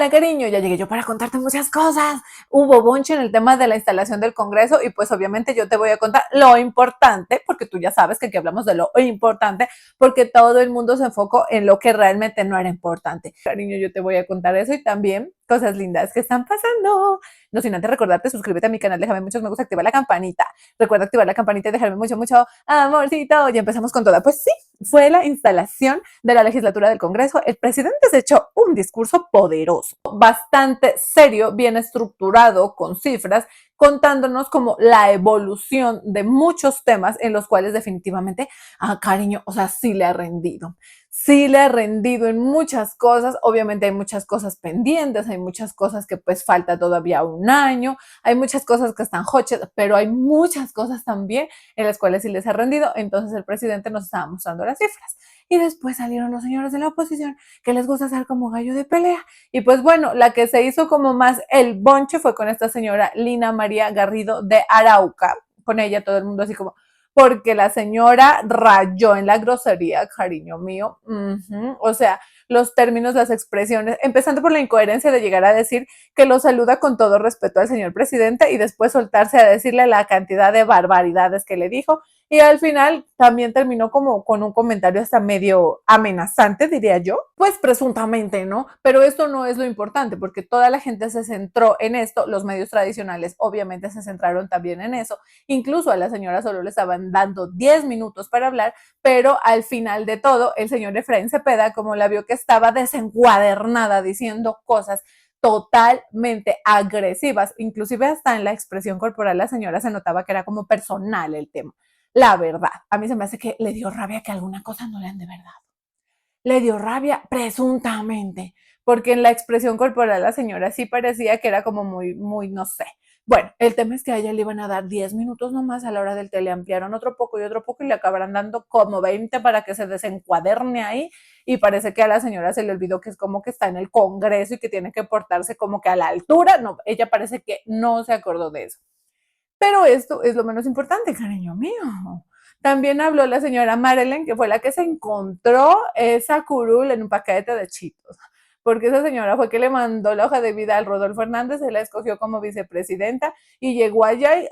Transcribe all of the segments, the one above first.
Hola cariño, ya llegué yo para contarte muchas cosas. Hubo bonche en el tema de la instalación del Congreso y pues obviamente yo te voy a contar lo importante, porque tú ya sabes que aquí hablamos de lo importante, porque todo el mundo se enfocó en lo que realmente no era importante. Cariño, yo te voy a contar eso y también cosas lindas que están pasando. No sin antes recordarte, suscríbete a mi canal, déjame muchos me gusta, activa la campanita. Recuerda activar la campanita y dejarme mucho, mucho amorcito. Y empezamos con toda. Pues sí, fue la instalación de la legislatura del Congreso. El presidente se echó un discurso poderoso, bastante serio, bien estructurado, con cifras, contándonos como la evolución de muchos temas en los cuales definitivamente, cariño, o sea, sí le ha rendido. Sí le ha rendido en muchas cosas, obviamente hay muchas cosas pendientes, hay muchas cosas que pues falta todavía un año, hay muchas cosas que están hoches, pero hay muchas cosas también en las cuales sí les ha rendido, entonces el presidente nos estaba mostrando las cifras. Y después salieron los señores de la oposición que les gusta ser como gallo de pelea. Y pues bueno, la que se hizo como más el bonche fue con esta señora Lina María Garrido de Arauca. Con ella todo el mundo así como, porque la señora rayó en la grosería, cariño mío. O sea, los términos, las expresiones, empezando por la incoherencia de llegar a decir que lo saluda con todo respeto al señor presidente y después soltarse a decirle la cantidad de barbaridades que le dijo. Y al final también terminó como con un comentario hasta medio amenazante, diría yo. Pues presuntamente, ¿no? Pero esto no es lo importante, porque toda la gente se centró en esto, los medios tradicionales obviamente se centraron también en eso. Incluso a la señora solo le estaban dando 10 minutos para hablar, pero al final de todo, el señor Efraín Cepeda, como la vio que estaba desencuadernada diciendo cosas totalmente agresivas, inclusive hasta en la expresión corporal la señora se notaba que era como personal el tema. La verdad, a mí se me hace que le dio rabia que alguna cosa no le han de verdad. Le dio rabia presuntamente, porque en la expresión corporal la señora sí parecía que era como muy, no sé. Bueno, el tema es que a ella le iban a dar 10 minutos nomás a la hora del té, le ampliaron otro poco y le acabarán dando como 20 para que se desencuaderne ahí y parece que a la señora se le olvidó que es como que está en el Congreso y que tiene que portarse como que a la altura. No, ella parece que no se acordó de eso. Pero esto es lo menos importante, cariño mío. También habló la señora Marilyn, que fue la que se encontró esa curul en un paquete de chitos. Porque esa señora fue que le mandó la hoja de vida al Rodolfo Hernández, se la escogió como vicepresidenta y llegó allá y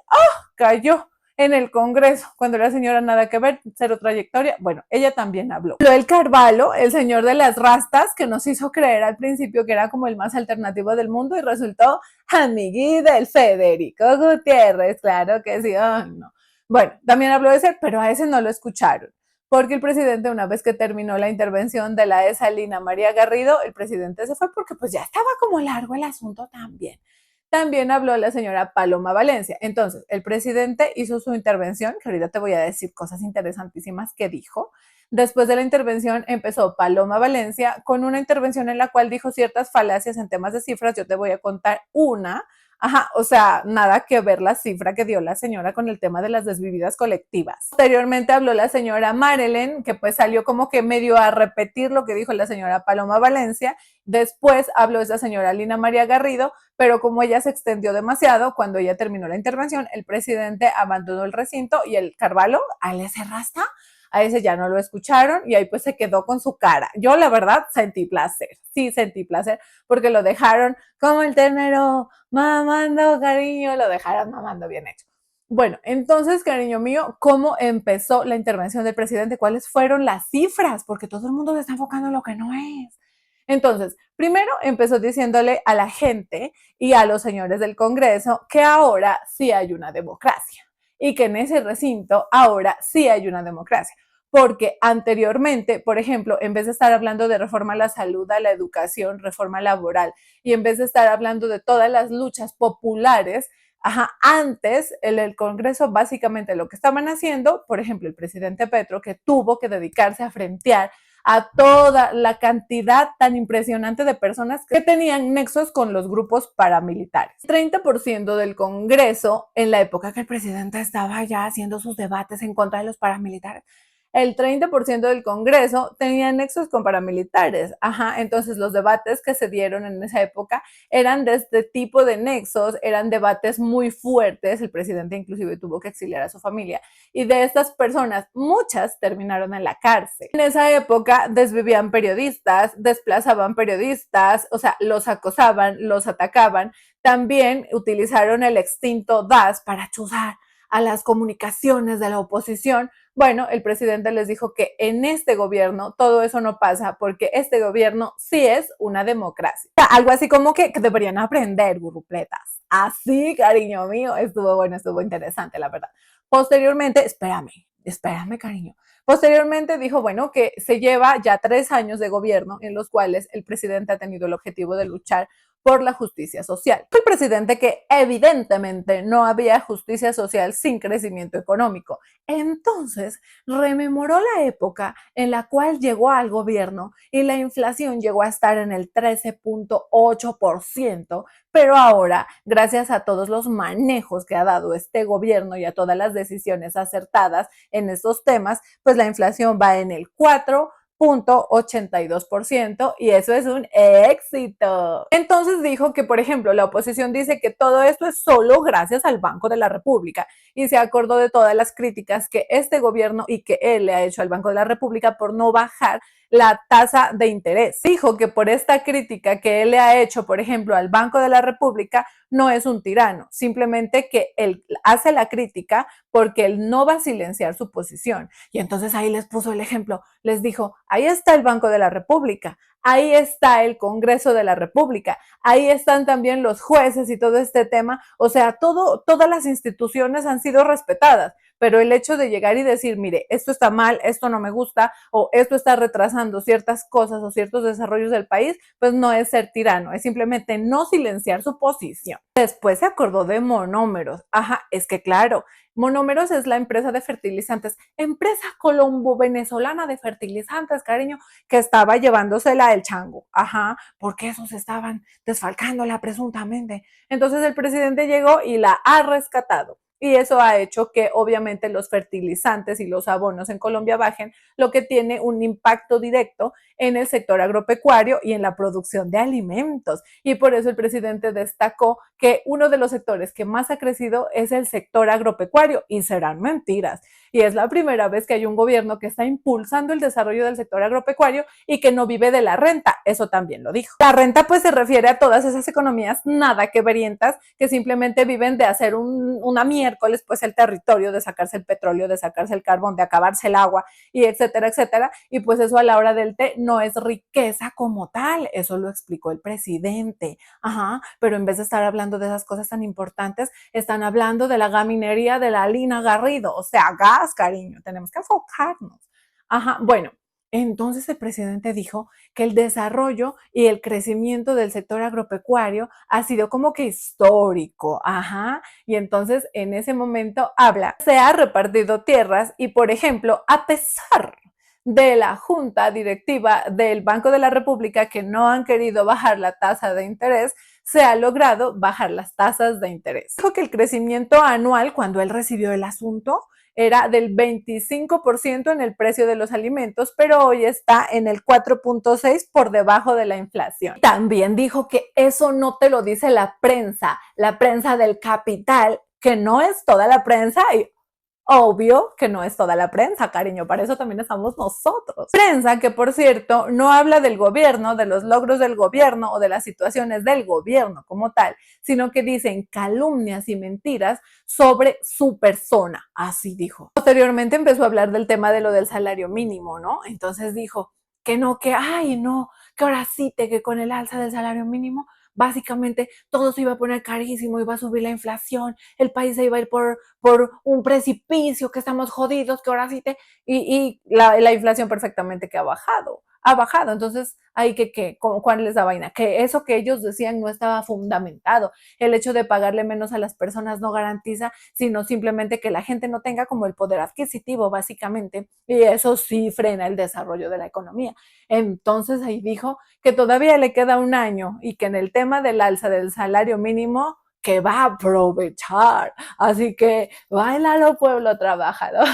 cayó en el Congreso, cuando la señora nada que ver, cero trayectoria. Bueno, ella también habló. Habló el Carvalho, el señor de las rastas, que nos hizo creer al principio que era como el más alternativo del mundo y resultó amiguita del Federico Gutiérrez, claro que sí. Ay, no. Bueno, también habló de ese, pero a ese no lo escucharon, porque el presidente, una vez que terminó la intervención de la esa Lina María Garrido, el presidente se fue porque pues ya estaba como largo el asunto también. También habló la señora Paloma Valencia. Entonces, el presidente hizo su intervención, que ahorita te voy a decir cosas interesantísimas que dijo. Después de la intervención empezó Paloma Valencia con una intervención en la cual dijo ciertas falacias en temas de cifras. Yo te voy a contar una. O sea, nada que ver la cifra que dio la señora con el tema de las desvividas colectivas. Posteriormente habló la señora Marilyn, que pues salió como que medio a repetir lo que dijo la señora Paloma Valencia. Después habló esa señora Lina María Garrido, pero como ella se extendió demasiado, cuando ella terminó la intervención, el presidente abandonó el recinto y el Carvalho, al ese rasta, a ese ya no lo escucharon y ahí pues se quedó con su cara. Yo la verdad sentí placer, sí sentí placer, porque lo dejaron como el ternero mamando, cariño, lo dejaron mamando bien hecho. Bueno, entonces, cariño mío, ¿cómo empezó la intervención del presidente? ¿Cuáles fueron las cifras? Porque todo el mundo se está enfocando en lo que no es. Entonces, primero empezó diciéndole a la gente y a los señores del Congreso que ahora sí hay una democracia y que en ese recinto ahora sí hay una democracia. Porque anteriormente, por ejemplo, en vez de estar hablando de reforma a la salud, a la educación, reforma laboral, y en vez de estar hablando de todas las luchas populares, antes el Congreso básicamente lo que estaban haciendo, por ejemplo, el presidente Petro, que tuvo que dedicarse a frentear a toda la cantidad tan impresionante de personas que tenían nexos con los grupos paramilitares. 30% del Congreso, en la época que el presidente estaba ya haciendo sus debates en contra de los paramilitares, el 30% del Congreso tenía nexos con paramilitares. Ajá, entonces los debates que se dieron en esa época eran de este tipo de nexos, eran debates muy fuertes, el presidente inclusive tuvo que exiliar a su familia, y de estas personas, muchas terminaron en la cárcel. En esa época desvivían periodistas, desplazaban periodistas, o sea, los acosaban, los atacaban. También utilizaron el extinto DAS para chuzar a las comunicaciones de la oposición. Bueno, el presidente les dijo que en este gobierno todo eso no pasa porque este gobierno sí es una democracia. O sea, algo así como que deberían aprender, burrupletas. Así, cariño mío, estuvo bueno, estuvo interesante, la verdad. Posteriormente, espérame, cariño. Posteriormente dijo, bueno, que se lleva ya 3 años de gobierno en los cuales el presidente ha tenido el objetivo de luchar por la justicia social. El presidente que evidentemente no había justicia social sin crecimiento económico. Entonces, rememoró la época en la cual llegó al gobierno y la inflación llegó a estar en el 13.8%, pero ahora, gracias a todos los manejos que ha dado este gobierno y a todas las decisiones acertadas en estos temas, pues la inflación va en el 4.82% y eso es un éxito. Entonces dijo que, por ejemplo, la oposición dice que todo esto es solo gracias al Banco de la República y se acordó de todas las críticas que este gobierno y que él le ha hecho al Banco de la República por no bajar la tasa de interés. Dijo que por esta crítica que él le ha hecho, por ejemplo, al Banco de la República, no es un tirano, simplemente que él hace la crítica porque él no va a silenciar su posición. Y entonces ahí les puso el ejemplo, les dijo, ahí está el Banco de la República, ahí está el Congreso de la República, ahí están también los jueces y todo este tema, o sea, todas las instituciones han sido respetadas, pero el hecho de llegar y decir, mire, esto está mal, esto no me gusta, o esto está retrasando ciertas cosas o ciertos desarrollos del país, pues no es ser tirano, es simplemente no silenciar su posición. Después se acordó de Monómeros. Ajá, es que claro, Monómeros es la empresa de fertilizantes, empresa colombo-venezolana de fertilizantes, cariño, que estaba llevándosela el chango. Ajá, porque esos estaban desfalcándola presuntamente. Entonces el presidente llegó y la ha rescatado. Y eso ha hecho que obviamente los fertilizantes y los abonos en Colombia bajen, lo que tiene un impacto directo en el sector agropecuario y en la producción de alimentos. Y por eso el presidente destacó que uno de los sectores que más ha crecido es el sector agropecuario, y serán mentiras. Y es la primera vez que hay un gobierno que está impulsando el desarrollo del sector agropecuario y que no vive de la renta. Eso también lo dijo. La renta pues se refiere a todas esas economías nada que verientas que simplemente viven de hacer una miércoles pues el territorio, de sacarse el petróleo, de sacarse el carbón, de acabarse el agua y etcétera, etcétera. Y pues eso a la hora del té no es riqueza como tal. Eso lo explicó el presidente. Ajá, pero en vez de estar hablando de esas cosas tan importantes, están hablando de la gaminería de la Lina Garrido. O sea, gas, cariño, tenemos que enfocarnos. Ajá, bueno, entonces el presidente dijo que el desarrollo y el crecimiento del sector agropecuario ha sido como que histórico, ajá, y entonces en ese momento habla, se ha repartido tierras y, por ejemplo, a pesar de la junta directiva del Banco de la República que no han querido bajar la tasa de interés, se ha logrado bajar las tasas de interés. Dijo que el crecimiento anual, cuando él recibió el asunto, era del 25% en el precio de los alimentos, pero hoy está en el 4.6% por debajo de la inflación. También dijo que eso no te lo dice la prensa del capital, que no es toda la prensa, y obvio que no es toda la prensa, cariño, para eso también estamos nosotros. Prensa que, por cierto, no habla del gobierno, de los logros del gobierno o de las situaciones del gobierno como tal, sino que dicen calumnias y mentiras sobre su persona, así dijo. Posteriormente empezó a hablar del tema de lo del salario mínimo, ¿no? Entonces dijo que no, que ay, no, que ahora sí, que con el alza del salario mínimo básicamente todo se iba a poner carísimo, iba a subir la inflación, el país se iba a ir por un precipicio, que estamos jodidos, que ahora sí y la inflación perfectamente que ha bajado, entonces hay ¿cuál es la vaina? Que eso que ellos decían no estaba fundamentado, el hecho de pagarle menos a las personas no garantiza, sino simplemente que la gente no tenga como el poder adquisitivo básicamente, y eso sí frena el desarrollo de la economía. Entonces ahí dijo que todavía le queda un año y que en el tema del alza del salario mínimo que va a aprovechar. Así que bailalo, pueblo trabajador,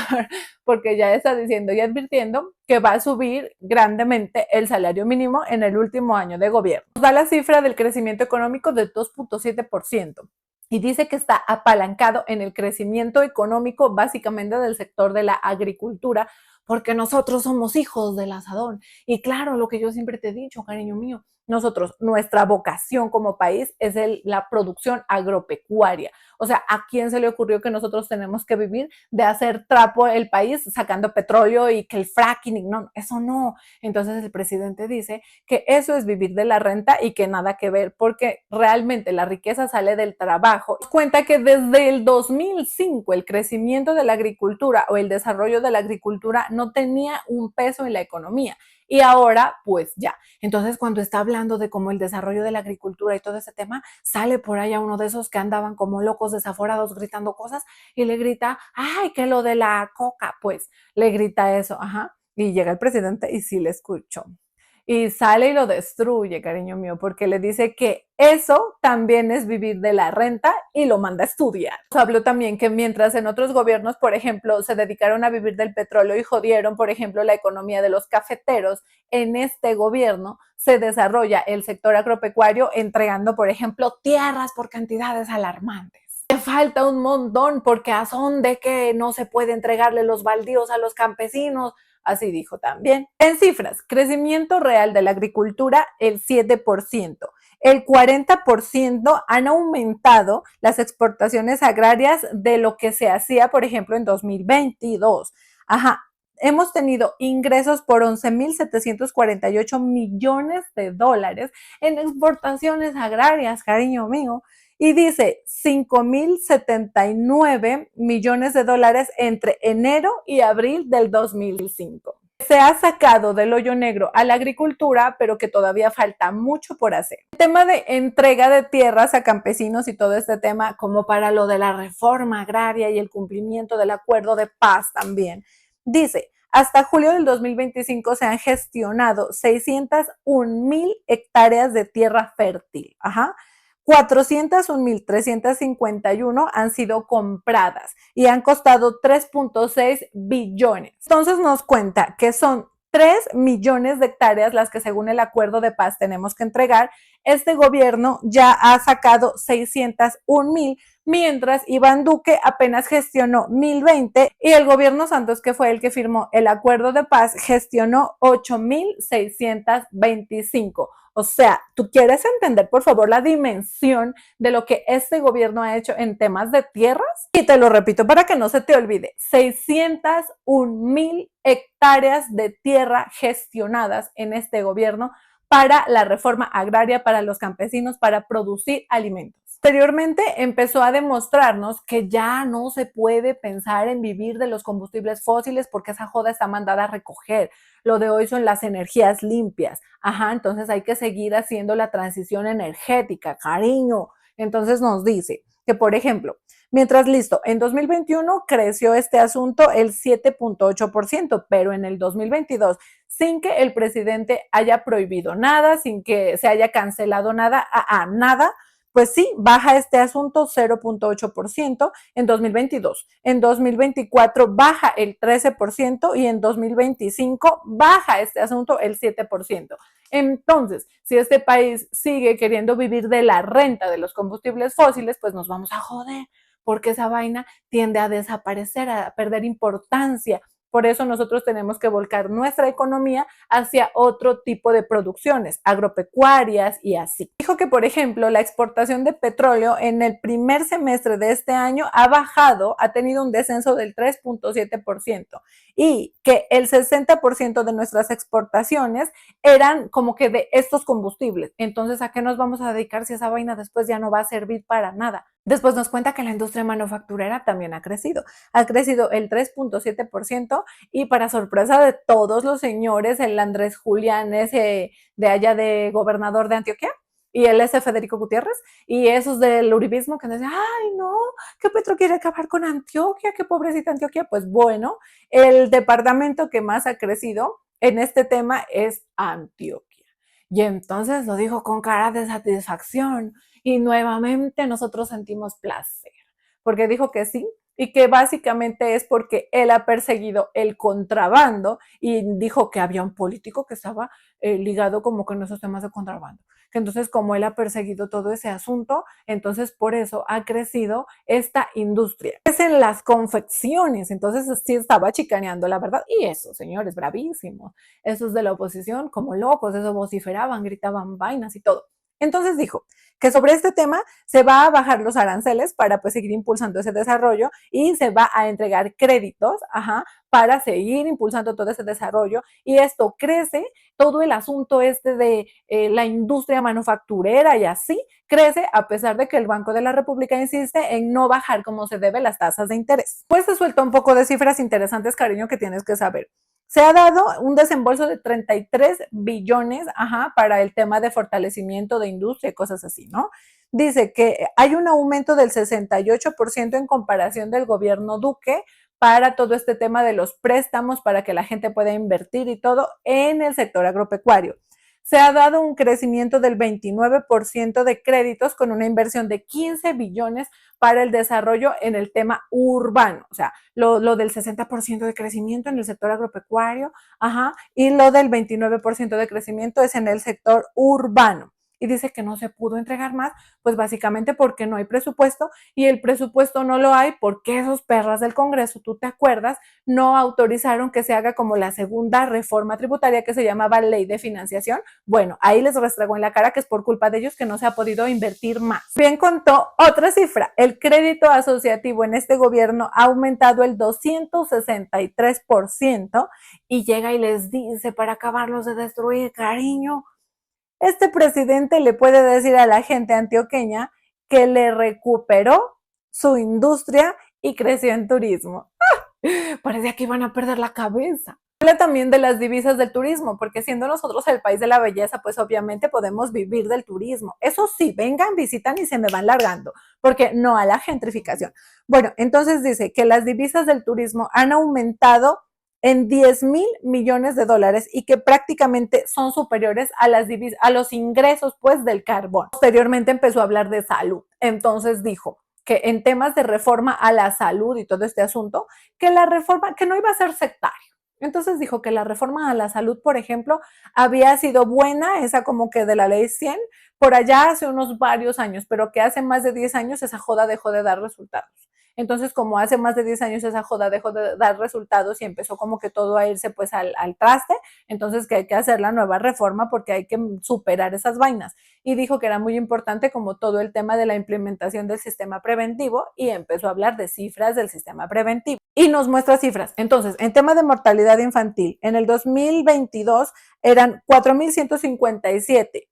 porque ya está diciendo y advirtiendo que va a subir grandemente el salario mínimo en el último año de gobierno. Nos da la cifra del crecimiento económico de 2.7% y dice que está apalancado en el crecimiento económico básicamente del sector de la agricultura, porque nosotros somos hijos del asadón. Y claro, lo que yo siempre te he dicho, cariño mío, nosotros, nuestra vocación como país es la producción agropecuaria. O sea, ¿a quién se le ocurrió que nosotros tenemos que vivir de hacer trapo el país sacando petróleo y que el fracking? No, eso no. Entonces el presidente dice que eso es vivir de la renta y que nada que ver, porque realmente la riqueza sale del trabajo. Cuenta que desde el 2005 el crecimiento de la agricultura o el desarrollo de la agricultura no tenía un peso en la economía. Y ahora, pues ya. Entonces, cuando está hablando de cómo el desarrollo de la agricultura y todo ese tema, sale por allá uno de esos que andaban como locos desaforados gritando cosas y le grita, ay, que lo de la coca, pues le grita eso, ajá. Y llega el presidente y sí le escuchó. Y sale y lo destruye, cariño mío, porque le dice que eso también es vivir de la renta y lo manda a estudiar. Habló también que mientras en otros gobiernos, por ejemplo, se dedicaron a vivir del petróleo y jodieron, por ejemplo, la economía de los cafeteros, en este gobierno se desarrolla el sector agropecuario entregando, por ejemplo, tierras por cantidades alarmantes. Le falta un montón porque a son de que no se puede entregarle los baldíos a los campesinos. Así dijo también. En cifras, crecimiento real de la agricultura, el 7%. El 40% han aumentado las exportaciones agrarias de lo que se hacía, por ejemplo, en 2022. Ajá, hemos tenido ingresos por 11.748 millones de dólares en exportaciones agrarias, cariño mío. Y dice 5.079 millones de dólares entre enero y abril del 2005. Se ha sacado del hoyo negro a la agricultura, pero que todavía falta mucho por hacer. El tema de entrega de tierras a campesinos y todo este tema, como para lo de la reforma agraria y el cumplimiento del acuerdo de paz también, dice, hasta julio del 2025 se han gestionado 601.000 hectáreas de tierra fértil. Ajá. 401.351 han sido compradas y han costado 3.6 billones. Entonces nos cuenta que son 3 millones de hectáreas las que según el acuerdo de paz tenemos que entregar. Este gobierno ya ha sacado 601.000, mientras Iván Duque apenas gestionó 1.020 y el gobierno Santos, que fue el que firmó el acuerdo de paz, gestionó 8.625. O sea, tú quieres entender, por favor, la dimensión de lo que este gobierno ha hecho en temas de tierras. Y te lo repito para que no se te olvide, 601.000 hectáreas de tierra gestionadas en este gobierno para la reforma agraria, para los campesinos, para producir alimentos. Posteriormente empezó a demostrarnos que ya no se puede pensar en vivir de los combustibles fósiles porque esa joda está mandada a recoger. Lo de hoy son las energías limpias. Ajá, entonces hay que seguir haciendo la transición energética, cariño. Entonces nos dice que, por ejemplo, mientras listo, en 2021 creció este asunto el 7.8%, pero en el 2022, sin que el presidente haya prohibido nada, sin que se haya cancelado nada, nada, pues sí, baja este asunto 0.8% en 2022. En 2024 baja el 13% y en 2025 baja este asunto el 7%. Entonces, si este país sigue queriendo vivir de la renta de los combustibles fósiles, pues nos vamos a joder, porque esa vaina tiende a desaparecer, a perder importancia. Por eso nosotros tenemos que volcar nuestra economía hacia otro tipo de producciones, agropecuarias y así. Dijo que, por ejemplo, la exportación de petróleo en el primer semestre de este año ha bajado, ha tenido un descenso del 3.7% y que el 60% de nuestras exportaciones eran como que de estos combustibles. Entonces, ¿a qué nos vamos a dedicar si esa vaina después ya no va a servir para nada? Después nos cuenta que la industria manufacturera también ha crecido el 3.7% y para sorpresa de todos los señores, el Andrés Julián ese de allá de gobernador de Antioquia y él ese Federico Gutiérrez y esos del uribismo que decían, ay no, que Petro quiere acabar con Antioquia, qué pobrecita Antioquia. Pues bueno, el departamento que más ha crecido en este tema es Antioquia. Y entonces lo dijo con cara de satisfacción y nuevamente nosotros sentimos placer, porque dijo que sí y que básicamente es porque él ha perseguido el contrabando y dijo que había un político que estaba ligado como con esos temas de contrabando. Que entonces como él ha perseguido todo ese asunto, entonces por eso ha crecido esta industria. Es en las confecciones, entonces sí estaba chicaneando la verdad. Y eso, señores, bravísimos. Esos de la oposición, como locos, eso vociferaban, gritaban vainas y todo. Entonces dijo que sobre este tema se va a bajar los aranceles para pues seguir impulsando ese desarrollo y se va a entregar créditos, para seguir impulsando todo ese desarrollo y esto crece, todo el asunto este de la industria manufacturera y así crece a pesar de que el Banco de la República insiste en no bajar como se debe las tasas de interés. Pues se suelta un poco de cifras interesantes, cariño, que tienes que saber. Se ha dado un desembolso de 33 billones, para el tema de fortalecimiento de industria y cosas así, ¿no? Dice que hay un aumento del 68% en comparación del gobierno Duque para todo este tema de los préstamos para que la gente pueda invertir y todo en el sector agropecuario. Se ha dado un crecimiento del 29% de créditos con una inversión de 15 billones para el desarrollo en el tema urbano, o sea, lo del 60% de crecimiento en el sector agropecuario, y lo del 29% de crecimiento es en el sector urbano. Y dice que no se pudo entregar más, pues básicamente porque no hay presupuesto y el presupuesto no lo hay porque esos perras del Congreso, tú te acuerdas, no autorizaron que se haga como la segunda reforma tributaria que se llamaba Ley de Financiación. Bueno, ahí les restregó en la cara que es por culpa de ellos que no se ha podido invertir más. Bien contó otra cifra, el crédito asociativo en este gobierno ha aumentado el 263% y llega y les dice para acabarlos de destruir, cariño, este presidente le puede decir a la gente antioqueña que le recuperó su industria y creció en turismo. Parecía que iban a perder la cabeza. Habla también de las divisas del turismo, porque siendo nosotros el país de la belleza, pues obviamente podemos vivir del turismo. Eso sí, vengan, visitan y se me van largando, porque no a la gentrificación. Bueno, entonces dice que las divisas del turismo han aumentado en 10,000 millones de dólares y que prácticamente son superiores a a los ingresos pues del carbón. Posteriormente empezó a hablar de salud. Entonces dijo que en temas de reforma a la salud y todo este asunto, que la reforma, que no iba a ser sectario. Entonces dijo que la reforma a la salud, por ejemplo, había sido buena, esa como que de la ley 100, por allá hace unos varios años, pero que hace más de 10 años esa joda dejó de dar resultados. Entonces, como hace más de 10 años esa joda dejó de dar resultados y empezó como que todo a irse pues al traste, entonces que hay que hacer la nueva reforma porque hay que superar esas vainas. Y dijo que era muy importante como todo el tema de la implementación del sistema preventivo y empezó a hablar de cifras del sistema preventivo. Y nos muestra cifras. Entonces, en tema de mortalidad infantil, en el 2022 eran 4,157.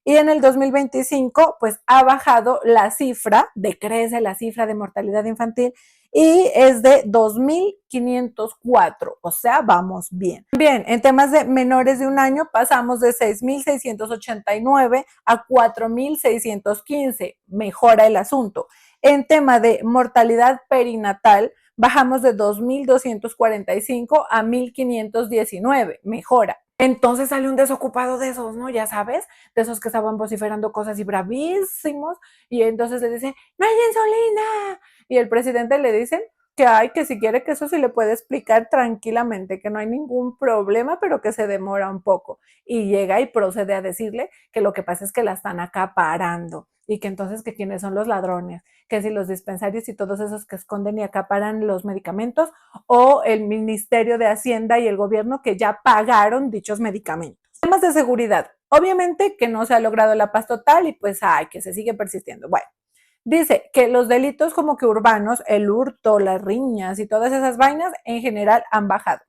Y en el 2025, pues ha bajado la cifra, decrece la cifra de mortalidad infantil y es de 2,504, o sea, vamos bien. Bien, en temas de menores de un año pasamos de 6,689 a 4,615, mejora el asunto. En tema de mortalidad perinatal, bajamos de 2,245 a 1,519, mejora. Entonces sale un desocupado de esos, ¿no? Ya sabes, de esos que estaban vociferando cosas y bravísimos, y entonces le dicen, no hay insulina, y el presidente le dice que hay, que si quiere que eso sí le puede explicar tranquilamente, que no hay ningún problema, pero que se demora un poco, y llega y procede a decirle que lo que pasa es que la están acaparando, y que entonces que quiénes son los ladrones, que si los dispensarios y todos esos que esconden y acaparan los medicamentos, o el Ministerio de Hacienda y el gobierno que ya pagaron dichos medicamentos. Temas de seguridad. Obviamente que no se ha logrado la paz total y pues que se sigue persistiendo. Bueno, dice que los delitos como que urbanos, el hurto, las riñas y todas esas vainas en general han bajado.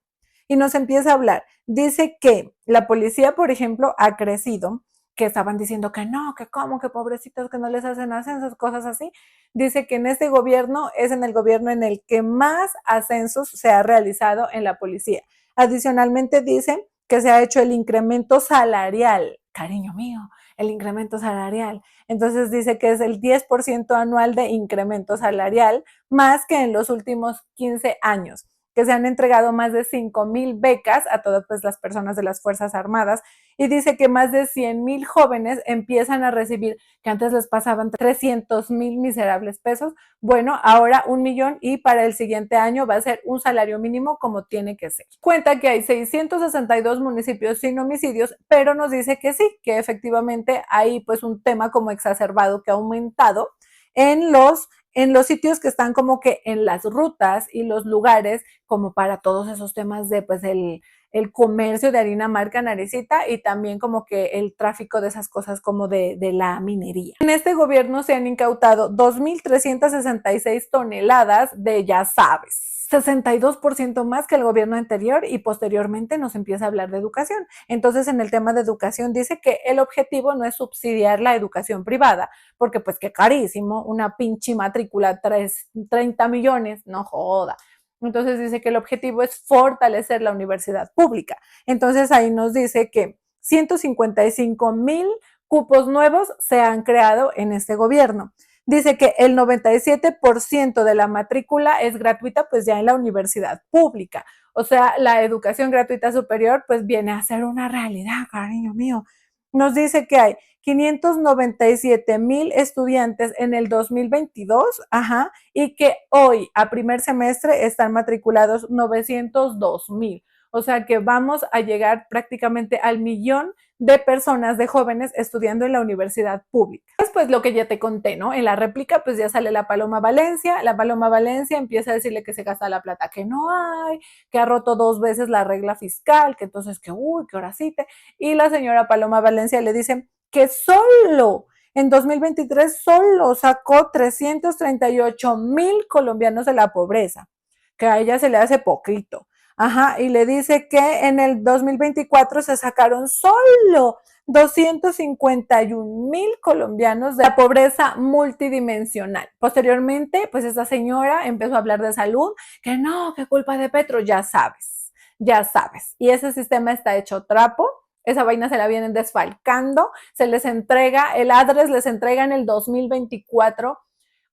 Y nos empieza a hablar. Dice que la policía, por ejemplo, ha crecido, que estaban diciendo que no, que cómo, que pobrecitos, que no les hacen ascensos, cosas así. Dice que en este gobierno es en el gobierno en el que más ascensos se ha realizado en la policía. Adicionalmente dice que se ha hecho el incremento salarial, cariño mío, el incremento salarial. Entonces dice que es el 10% anual de incremento salarial, más que en los últimos 15 años, que se han entregado más de 5,000 becas a todas pues, las personas de las Fuerzas Armadas, y dice que más de 100,000 jóvenes empiezan a recibir, que antes les pasaban 300,000 miserables pesos, bueno, ahora 1,000,000, y para el siguiente año va a ser un salario mínimo como tiene que ser. Cuenta que hay 662 municipios sin homicidios, pero nos dice que sí, que efectivamente hay pues un tema como exacerbado que ha aumentado en los sitios que están como que en las rutas y los lugares como para todos esos temas de pues el comercio de harina marca Narecita y también como que el tráfico de esas cosas como de la minería. En este gobierno se han incautado 2,366 toneladas de, ya sabes, 62% más que el gobierno anterior, y posteriormente nos empieza a hablar de educación. Entonces, en el tema de educación dice que el objetivo no es subsidiar la educación privada, porque pues qué carísimo, una pinche matrícula, 30 millones, no joda. Entonces dice que el objetivo es fortalecer la universidad pública. Entonces ahí nos dice que 155,000 cupos nuevos se han creado en este gobierno. Dice que el 97% de la matrícula es gratuita pues ya en la universidad pública. O sea, la educación gratuita superior pues viene a ser una realidad, cariño mío. Nos dice que hay 597,000 estudiantes en el 2022, ajá, y que hoy a primer semestre están matriculados 902,000. O sea que vamos a llegar prácticamente al 1,000,000 de personas, de jóvenes estudiando en la universidad pública. Pues lo que ya te conté, ¿no? En la réplica pues ya sale la Paloma Valencia empieza a decirle que se gasta la plata que no hay, que ha roto 2 veces la regla fiscal, que entonces que uy, que ahora sí y la señora Paloma Valencia le dice que solo en 2023 solo sacó 338,000 colombianos de la pobreza, que a ella se le hace poquito. Ajá, y le dice que en el 2024 se sacaron solo 251,000 colombianos de la pobreza multidimensional. Posteriormente, pues esta señora empezó a hablar de salud, que no, que culpa de Petro, ya sabes, ya sabes. Y ese sistema está hecho trapo, esa vaina se la vienen desfalcando, se les entrega, el ADRES les entrega en el 2024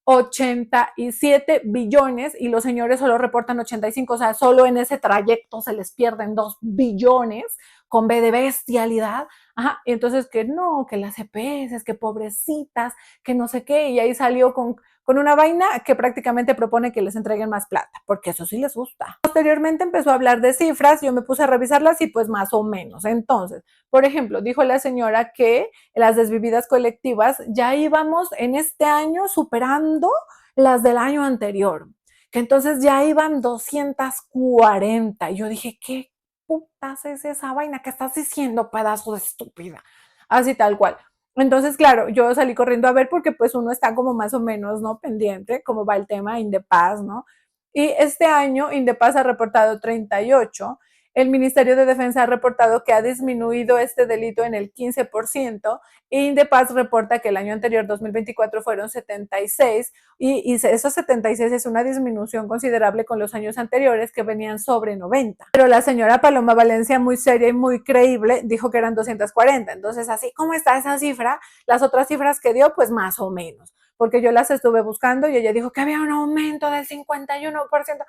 87 billones y los señores solo reportan 85, o sea, solo en ese trayecto se les pierden 2 billones con B de bestialidad. Ajá, y entonces que no, que las EPS, que pobrecitas, que no sé qué, y ahí salió con una vaina que prácticamente propone que les entreguen más plata, porque eso sí les gusta. Posteriormente empezó a hablar de cifras, yo me puse a revisarlas y pues más o menos. Entonces, por ejemplo, dijo la señora que las desvividas colectivas ya íbamos en este año superando las del año anterior, que entonces ya iban 240. Y yo dije, ¿qué putas es esa vaina que estás diciendo, pedazo de estúpida? Así tal cual. Entonces, claro, yo salí corriendo a ver porque pues uno está como más o menos, ¿no? Pendiente, cómo va el tema Indepaz, ¿no? Y este año Indepaz ha reportado 38. El Ministerio de Defensa ha reportado que ha disminuido este delito en el 15%, e Indepaz reporta que el año anterior, 2024, fueron 76, y esos 76 es una disminución considerable con los años anteriores que venían sobre 90. Pero la señora Paloma Valencia, muy seria y muy creíble, dijo que eran 240. Entonces, así como está esa cifra, las otras cifras que dio, pues más o menos, porque yo las estuve buscando y ella dijo que había un aumento del 51%.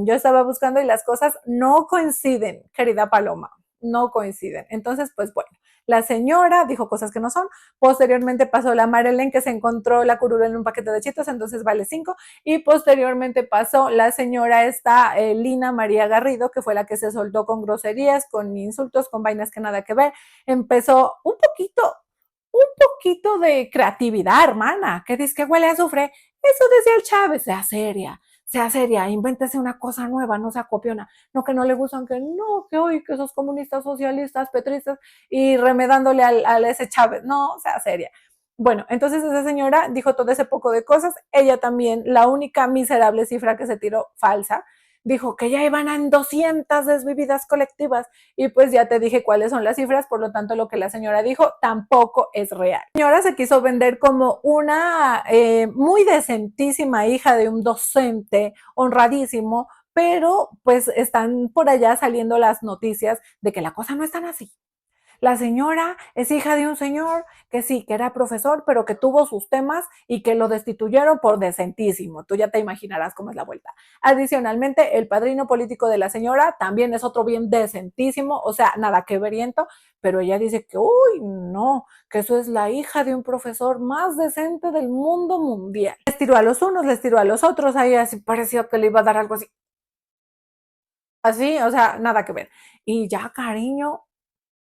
Yo estaba buscando y las cosas no coinciden, querida Paloma, no coinciden. Entonces, pues bueno, la señora dijo cosas que no son. Posteriormente pasó la Marilyn, que se encontró la curula en un paquete de chitos, entonces vale 5. Y posteriormente pasó la señora esta Lina María Garrido, que fue la que se soltó con groserías, con insultos, con vainas que nada que ver. Empezó un poquito de creatividad, hermana, que dice que huele a azufre. Eso decía el Chávez, sea seria, invéntese una cosa nueva, no sea copiona, no que no le gustan, que no, que hoy, que esos comunistas, socialistas, petristas, y remedándole al ese Chávez, no, sea seria. Bueno, entonces esa señora dijo todo ese poco de cosas, ella también, la única miserable cifra que se tiró falsa, dijo que ya iban en 200 desvividas colectivas, y pues ya te dije cuáles son las cifras, por lo tanto lo que la señora dijo tampoco es real. La señora se quiso vender como una muy decentísima hija de un docente honradísimo, pero pues están por allá saliendo las noticias de que la cosa no es tan así. la señora es hija de un señor que sí, que era profesor, pero que tuvo sus temas y que lo destituyeron por decentísimo. Tú ya te imaginarás cómo es la vuelta. Adicionalmente, el padrino político de la señora también es otro bien decentísimo, o sea, nada que veriento, pero ella dice que, uy, no, que eso es la hija de un profesor más decente del mundo mundial. Les tiró a los unos, les tiró a los otros, ahí así pareció que le iba a dar algo así. Así, o sea, nada que ver. Y ya, cariño,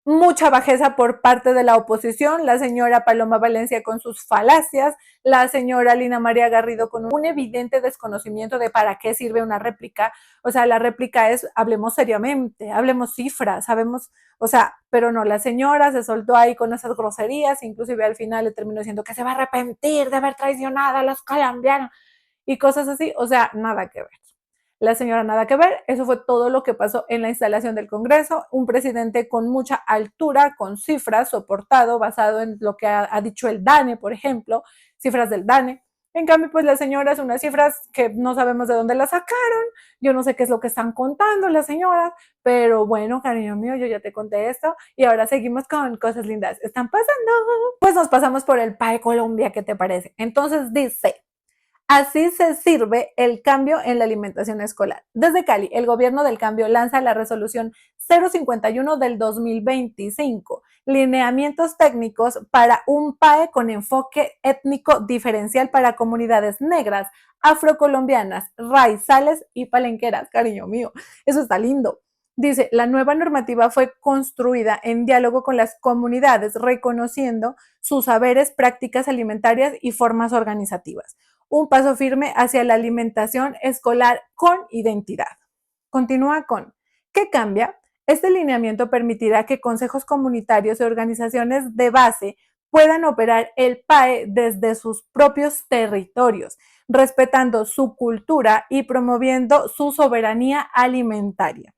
mucha bajeza por parte de la oposición, la señora Paloma Valencia con sus falacias, la señora Lina María Garrido con un evidente desconocimiento de para qué sirve una réplica. O sea, la réplica es, hablemos seriamente, hablemos cifras, sabemos, o sea, pero no, la señora se soltó ahí con esas groserías, inclusive al final le terminó diciendo que se va a arrepentir de haber traicionado a los colombianos y cosas así, o sea, nada que ver. La señora nada que ver, eso fue todo lo que pasó en la instalación del Congreso, un presidente con mucha altura, con cifras, soportado, basado en lo que ha dicho el DANE, por ejemplo, cifras del DANE. En cambio, pues las señoras, unas cifras que no sabemos de dónde las sacaron, yo no sé qué es lo que están contando las señoras, pero bueno, cariño mío, yo ya te conté esto y ahora seguimos con cosas lindas. ¿Están pasando? Pues nos pasamos por el PAE Colombia, ¿qué te parece? Entonces dice, así se sirve el cambio en la alimentación escolar. Desde Cali, el gobierno del cambio lanza la resolución 051 del 2025, lineamientos técnicos para un PAE con enfoque étnico diferencial para comunidades negras, afrocolombianas, raizales y palenqueras. Cariño mío, eso está lindo. Dice, la nueva normativa fue construida en diálogo con las comunidades, reconociendo sus saberes, prácticas alimentarias y formas organizativas, un paso firme hacia la alimentación escolar con identidad. Continúa con, ¿qué cambia? Este lineamiento permitirá que consejos comunitarios y organizaciones de base puedan operar el PAE desde sus propios territorios, respetando su cultura y promoviendo su soberanía alimentaria.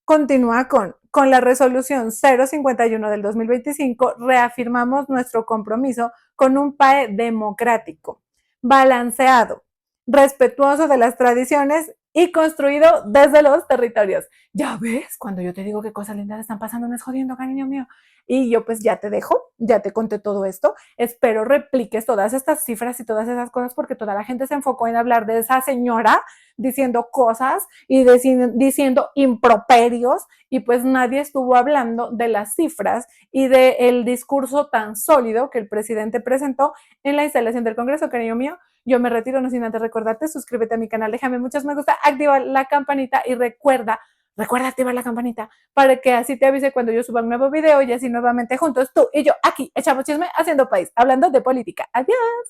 Continúa con la resolución 051 del 2025, reafirmamos nuestro compromiso con un PAE democrático, balanceado, respetuoso de las tradiciones y construido desde los territorios. Ya ves, cuando yo te digo qué cosas lindas están pasando, no es jodiendo, cariño mío. Y yo pues ya te dejo, ya te conté todo esto. Espero repliques todas estas cifras y todas esas cosas porque toda la gente se enfocó en hablar de esa señora diciendo cosas y diciendo improperios y pues nadie estuvo hablando de las cifras y del discurso tan sólido que el presidente presentó en la instalación del Congreso, cariño mío. Yo me retiro, no sin antes recordarte, suscríbete a mi canal, déjame muchos me gusta, activa la campanita y recuerda activar la campanita para que así te avise cuando yo suba un nuevo video y así nuevamente juntos tú y yo aquí echamos chisme haciendo país, hablando de política. Adiós.